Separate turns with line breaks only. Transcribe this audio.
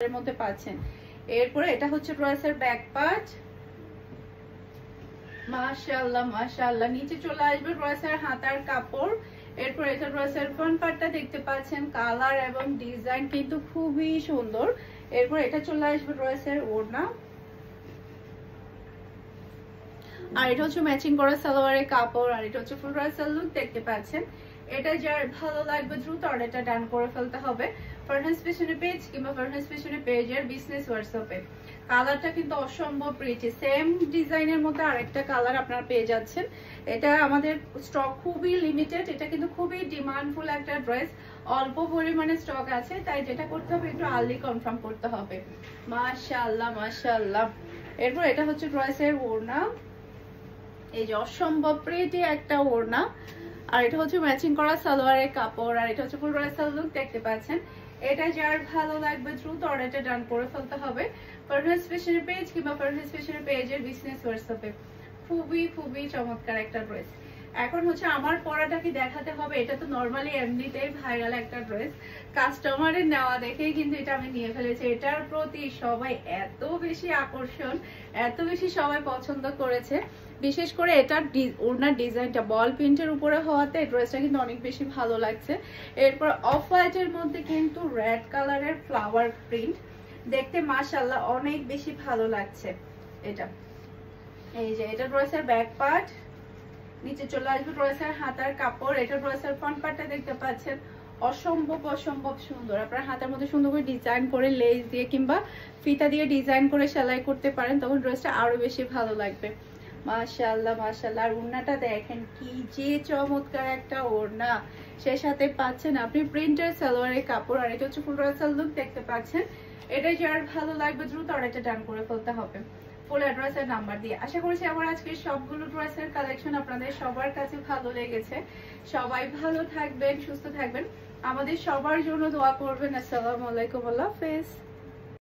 এর মধ্যে পাচ্ছেন। এরপরে এটা হচ্ছে ড্রেসের ব্যাক পার্ট। মাশাআল্লাহ মাশাআল্লাহ, নিচে চলে আসবে ড্রেসের হাতার কাপড়। এরপর এটা ড্রেসের ফ্রন্ট পার্টটা দেখতে পাচ্ছেন, কালার এবং ডিজাইন কিন্তু খুবই সুন্দর। এরপর এটা চলে আসবে ড্রেসের ওড়না, আর এটা হচ্ছে ম্যাচিং করা সালোয়ারের কাপড়, আর এটা হচ্ছে ফুল ড্রেসের লুক দেখতে পাচ্ছেন। এটা যার ভালো লাগবে দ্রুত অর্ডারটা ডান করে ফেলতে হবে ফারহানাস ফ্যাশন পেজ কিংবা ফারহানাস ফ্যাশন পেজের বিজনেস হোয়াটসঅ্যাপে। কালারটা কিন্তু অসম্ভব প্রিটি, সেম ডিজাইনের মধ্যে আরেকটা কালার আপনারা পেয়ে যাচ্ছেন। এটা আমাদের স্টক খুবই লিমিটেড, এটা কিন্তু খুবই ডিমান্ডফুল একটা ড্রেস, অল্প পরিমাণে স্টক আছে, তাই যেটা করতে হবে একটু আর্লি কনফার্ম করতে হবে। মাশাআল্লাহ মাশাআল্লাহ। এরপর এটা হচ্ছে ড্রেসের ওড়না, এই যে অসম্ভব প্রিটি একটা ওড়না, আর এটা হচ্ছে ম্যাচিং করা সালোয়ারের কাপড়, আর এটা হচ্ছে ফুল ড্রেসের লুক দেখতে পাচ্ছেন। এটা যার ভালো লাগবে দ্রুত অর্ডারটা ডান করে ফেলতে হবে ফারহানাস ফ্যাশন পেজ কিংবা ফারহানাস ফ্যাশন পেজের বিজনেস হোয়াটসঅ্যাপে। খুবই খুবই চমৎকার একটা ড্রেস। এখন হচ্ছে আমার পরাটা কি দেখাতে হবে, এটা তো নরমালি এমনিতেই ভাইরাল একটা ড্রেস, কাস্টমারের নেওয়া দেখেই কিন্তু এটা আমি নিয়ে ফেলেছি। এটার প্রতি সবাই এত বেশি আকর্ষণ, এত বেশি সবাই পছন্দ করেছে, বিশেষ করে এটার ওড়নার ডিজাইনটা বল প্রিন্টের উপরে হওয়াতে ড্রেসটা কিন্তু অনেক বেশি ভালো লাগছে। এরপর অফ হোয়াইটের মধ্যে কিন্তু রেড কালারের ফ্লাওয়ার প্রিন্ট, দেখতে মাশাআল্লাহ অনেক বেশি ভালো লাগছে। এটা এই যে এটা ড্রেসের ব্যাক পার্ট, নিচে চলে আসবে ড্রেসের হাতার কাপড়। এটা ড্রেসের ফ্রন্ট পার্টটা দেখতে পাচ্ছেন, অসম্ভব অসম্ভব সুন্দর। আপনার হাতের মধ্যে সুন্দর করে ডিজাইন করে লেস দিয়ে কিংবা ফিতা দিয়ে ডিজাইন করে সেলাই করতে পারেন, তখন ড্রেসটা আরো বেশি ভালো লাগবে। মাশাআল্লাহ মাশাআল্লাহ। আর ওড়নাটা দেখেন কি যে চমৎকার একটা ওড়না, সে সাথে পাচ্ছেন আপনি প্রিন্টের সালোয়ারের কাপড়, আর এটা হচ্ছে ফুল ড্রেসের লুক দেখতে পাচ্ছেন। এটা যার ভালো লাগবে দ্রুত অর্ডারটা ডান করে ফেলতে হবে ফুল অ্যাড্রেসের নাম্বার দিয়ে। আশা করছি আমার আজকে সবগুলো ড্রেসের কালেকশন আপনাদের সবার কাছে ভালো লেগেছে। সবাই ভালো থাকবেন, সুস্থ থাকবেন, আমাদের সবার জন্য দোয়া করবেন। আসসালামু আলাইকুম, আল্লাহ হাফেজ।